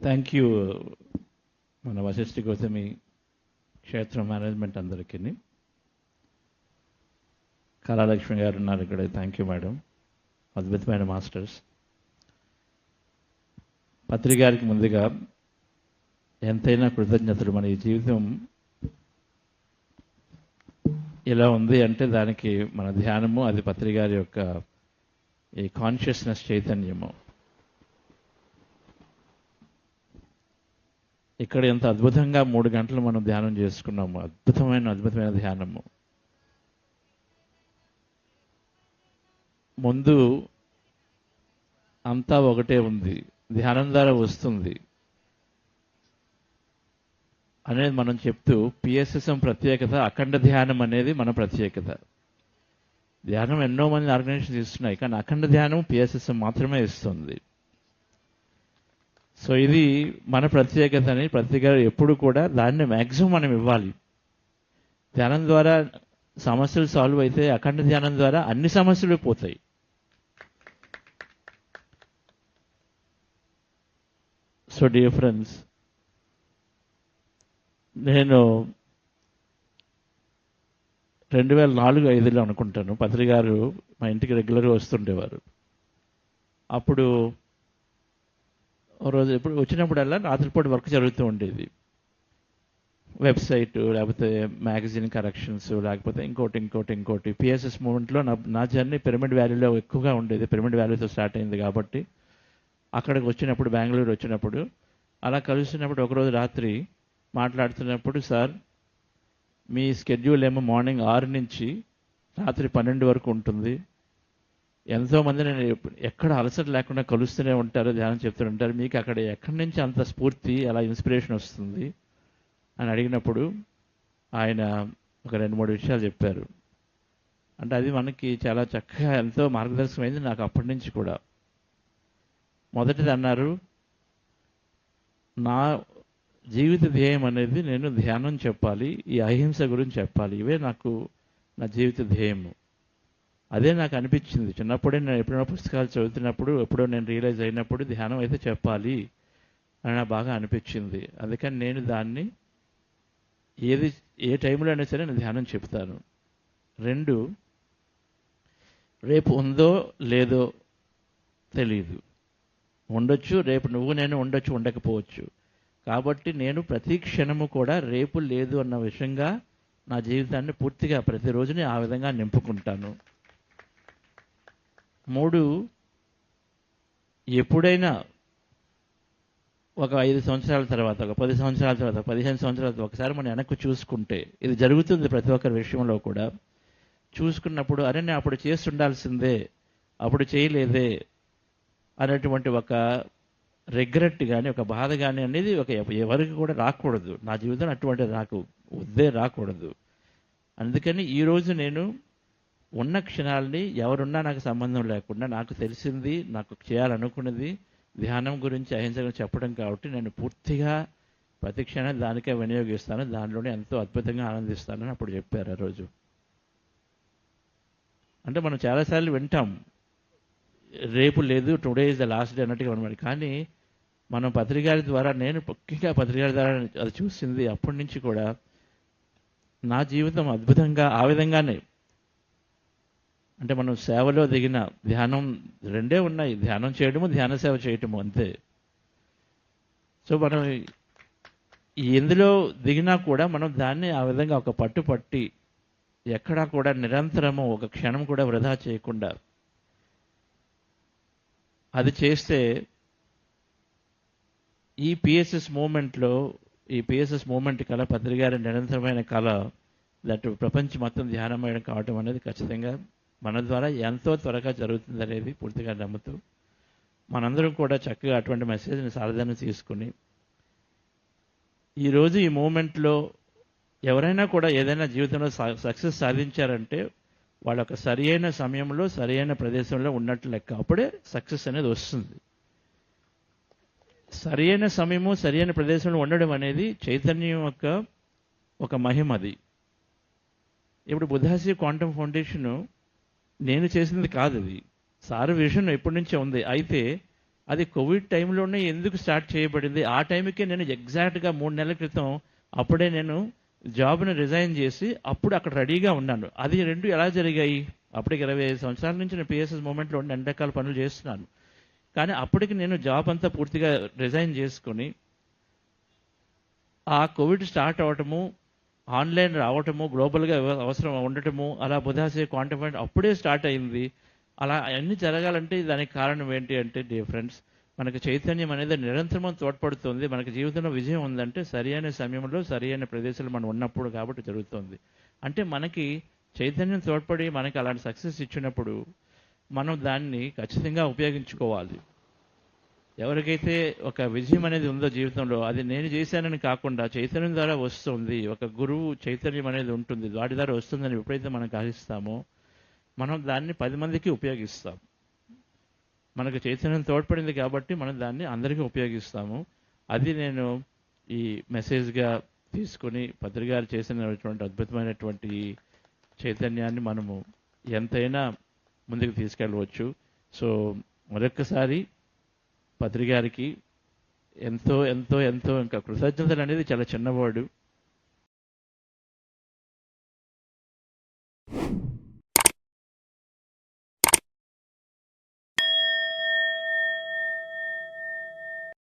Thank you మన వశిష్ఠ గౌతమి క్షేత్రం management అందరికీ. కళాలక్ష్మి గారు ఉన్నారు ఇక్కడ. థ్యాంక్ యూ మేడం, అద్భుతమైన మాస్టర్స్. పత్రిక గారికి ముందుగా ఎంతైనా కృతజ్ఞతలు. మన ఈ జీవితం ఇలా ఉంది అంటే దానికి మన ధ్యానము, అది పత్రిక గారి యొక్క ఈ కాన్షియస్నెస్ చైతన్యము. ఇక్కడ ఎంత అద్భుతంగా 3 గంటలు మనం ధ్యానం చేసుకున్నాము. అద్భుతమైన ధ్యానము. ముందు అంతా ఒకటే ఉంది, ధ్యానం ద్వారా వస్తుంది అనేది మనం చెప్తూ, పిఎస్ఎస్ఎం ప్రత్యేకత అఖండ ధ్యానం అనేది మన ప్రత్యేకత. ధ్యానం ఎన్నో మంది ఆర్గనైజేషన్స్ ఇస్తున్నాయి, కానీ అఖండ ధ్యానం పిఎస్ఎస్ఎం మాత్రమే ఇస్తుంది. సో ఇది మన ప్రత్యేకతని పత్రిక ఎప్పుడు కూడా దాన్ని మ్యాక్సిమం మనం ఇవ్వాలి. ధ్యానం ద్వారా సమస్యలు సాల్వ్ అయితే అఖండ ధ్యానం ద్వారా అన్ని సమస్యలు పోతాయి. సో డియర్ ఫ్రెండ్స్, నేను 2004-05లో అనుకుంటాను, పత్రిక గారు మా ఇంటికి రెగ్యులర్గా వస్తుండేవారు. అప్పుడు ఓ రోజు ఎప్పుడు వచ్చినప్పుడల్లా రాత్రిపూట వర్క్ జరుగుతూ ఉండేది. వెబ్సైట్, లేకపోతే మ్యాగజైన్ కరెక్షన్స్, లేకపోతే ఇంకోటి. పిఎస్ఎస్ మూమెంట్లో నా జర్నీ పిరమిడ్ వ్యాలీలో ఎక్కువగా ఉండేది. పిరమిడ్ వ్యాలీతో స్టార్ట్ అయింది కాబట్టి అక్కడికి వచ్చినప్పుడు, బెంగళూరు వచ్చినప్పుడు అలా కలిసినప్పుడు ఒకరోజు రాత్రి మాట్లాడుతున్నప్పుడు, సార్ మీ స్కెడ్యూల్ ఏమో మార్నింగ్ 6 నుంచి రాత్రి 12 వరకు ఉంటుంది. ఎంతోమంది నేను ఎక్కడ అలసట లేకుండా కలుస్తూనే ఉంటారు, ధ్యానం చెప్తూ ఉంటారు. మీకు అక్కడ ఎక్కడి నుంచి అంత స్ఫూర్తి, అలా ఇన్స్పిరేషన్ వస్తుంది అని అడిగినప్పుడు ఆయన ఒక 2-3 విషయాలు చెప్పారు. అంటే అది మనకి చాలా చక్కగా ఎంతో మార్గదర్శకమైంది నాకు అప్పటి నుంచి కూడా. మొదటిది అన్నారు, నా జీవిత ధ్యేయం అనేది నేను ధ్యానం చెప్పాలి, ఈ అహింస గురించి చెప్పాలి. ఇవే నాకు నా జీవిత ధ్యేయము. అదే నాకు అనిపించింది చిన్నప్పుడే. నేను ఎప్పుడైనా పుస్తకాలు చదువుతున్నప్పుడు, ఎప్పుడో నేను రియలైజ్ అయినప్పుడు ధ్యానం అయితే చెప్పాలి అని నాకు బాగా అనిపించింది. అందుకని నేను దాన్ని ఏ టైంలో అయినా సరే నేను ధ్యానం చెప్తాను. 2, రేపు ఉందో లేదో తెలియదు, ఉండొచ్చు, రేపు నువ్వు నేను ఉండొచ్చు, ఉండకపోవచ్చు. కాబట్టి నేను ప్రతి క్షణము కూడా రేపు లేదు అన్న విషయంగా నా జీవితాన్ని పూర్తిగా ప్రతిరోజుని ఆ విధంగా నింపుకుంటాను. 3, ఎప్పుడైనా ఒక 5 సంవత్సరాల తర్వాత, ఒక 10 సంవత్సరాల తర్వాత, 15 సంవత్సరాల తర్వాత ఒకసారి మనం వెనక్కి చూసుకుంటే, ఇది జరుగుతుంది ప్రతి ఒక్కరి విషయంలో కూడా, చూసుకున్నప్పుడు అరే నేను అప్పుడు చేసి ఉండాల్సిందే, అప్పుడు చేయలేదే అనేటువంటి ఒక రిగ్రెట్ కానీ, ఒక బాధ కానీ అనేది ఎవరికి కూడా రాకూడదు. నా జీవితంలో అటువంటిది నాకు రాకూడదు. అందుకని ఈరోజు నేను ఉన్న క్షణాలని ఎవరున్నా నాకు సంబంధం లేకుండా, నాకు తెలిసింది, నాకు చేయాలనుకున్నది ధ్యానం గురించి, అహింస గురించి చెప్పడం కాబట్టి నేను పూర్తిగా ప్రతి క్షణం దానికే వినియోగిస్తాను, దానిలోనే ఎంతో అద్భుతంగా ఆనందిస్తానని అప్పుడు చెప్పారు ఆ రోజు. అంటే మనం చాలాసార్లు వింటాం, రేపు లేదు, today is the last day అన్నట్టుగా అనమాట. కానీ మనం పత్రిక గారి ద్వారా, నేను ముఖ్యంగా పత్రిక గారి ద్వారా అది చూసింది. అప్పటి నుంచి కూడా నా జీవితం అద్భుతంగా ఆ విధంగానే. అంటే మనం సేవలో దిగిన ధ్యానం 2 ఉన్నాయి, ధ్యానం చేయడము, ధ్యాన సేవ చేయటము, అంతే. సో మనం ఎందులో దిగినా కూడా మనం దాన్ని ఆ విధంగా ఒక పట్టుపట్టి, ఎక్కడా కూడా నిరంతరము ఒక క్షణం కూడా వృధా చేయకుండా అది చేస్తే ఈ పిఎస్ఎస్ మూమెంట్లో, ఈ పిఎస్ఎస్ మూమెంట్ కళ, పత్రిక గారి నిరంతరమైన కళ, దట్ ప్రపంచం మొత్తం ధ్యానమయం కావటం అనేది ఖచ్చితంగా మన ద్వారా ఎంతో త్వరగా జరుగుతుంది అనేది పూర్తిగా నమ్ముతూ, మనందరం కూడా చక్కగా అటువంటి మెసేజ్ని సాధన తీసుకుని, ఈరోజు ఈ మూమెంట్లో ఎవరైనా కూడా ఏదైనా జీవితంలో సక్సెస్ సాధించారంటే వాళ్ళ ఒక సరి అయిన సమయంలో, సరి అయిన ప్రదేశంలో ఉన్నట్లు లెక్క. అప్పుడే సక్సెస్ అనేది వస్తుంది. సరి అయిన సమయము, సరి అయిన ప్రదేశంలో ఉండడం అనేది చైతన్యం యొక్క ఒక మహిమది. ఇప్పుడు బుద్ధాశ్రీ క్వాంటమ్ ఫౌండేషను నేను చేసింది కాదు, అది సార్ విజన్ ఎప్పటి నుంచో ఉంది. అయితే అది కోవిడ్ టైంలోనే ఎందుకు స్టార్ట్ చేయబడింది, ఆ టైంకే నేను ఎగ్జాక్ట్గా 3 నెలల క్రితం అప్పుడే నేను జాబ్ని రిజైన్ చేసి అప్పుడు అక్కడ రెడీగా ఉన్నాను. అది రెండు ఎలా జరిగాయి? అప్పటికి 25 సంవత్సరాల నుంచి నేను పిఎస్ఎస్ మూమెంట్లో ఉండి అన్ని రకాల పనులు చేస్తున్నాను. కానీ అప్పటికి నేను జాబ్ అంతా పూర్తిగా రిజైన్ చేసుకొని ఆ కోవిడ్ స్టార్ట్ అవ్వటము, ఆన్లైన్ రావటము, గ్లోబల్గా అవసరం ఉండటము, అలా బుధాసే క్వాంటమ్ పాయింట్ అప్పుడే స్టార్ట్ అయింది. అలా అన్నీ జరగాలంటే దానికి కారణం ఏంటి అంటే డియర్ ఫ్రెండ్స్, మనకు చైతన్యం అనేది నిరంతరం తోడ్పడుతుంది. మనకి జీవితంలో విజయం ఉందంటే సరి అయిన సమయంలో సరి అయిన ప్రదేశంలో మనం ఉన్నప్పుడు కాబట్టి జరుగుతుంది. అంటే మనకి చైతన్యం తోడ్పడి మనకి అలాంటి సక్సెస్ ఇచ్చినప్పుడు మనం దాన్ని ఖచ్చితంగా ఉపయోగించుకోవాలి. ఎవరికైతే ఒక విజయం అనేది ఉందో జీవితంలో, అది నేను చేశానని కాకుండా చైతన్యం ద్వారా వస్తుంది. ఒక గురువు చైతన్యం అనేది ఉంటుంది, వాటి ద్వారా వస్తుందని ఎప్పుడైతే మనం గ్రహిస్తామో మనం దాన్ని 10 మందికి ఉపయోగిస్తాం. మనకు చైతన్యం తోడ్పడింది కాబట్టి మనం దాన్ని అందరికీ ఉపయోగిస్తాము. అది నేను ఈ మెసేజ్గా తీసుకుని పత్రికారు చేసినటువంటి అద్భుతమైనటువంటి చైతన్యాన్ని మనము ఎంతైనా ముందుకు తీసుకెళ్ళవచ్చు. సో మరొక్కసారి పత్రికారికి ఎంతో ఎంతో ఎంతో ఇంకా కృతజ్ఞతలు అనేది చాలా చిన్నవాడు.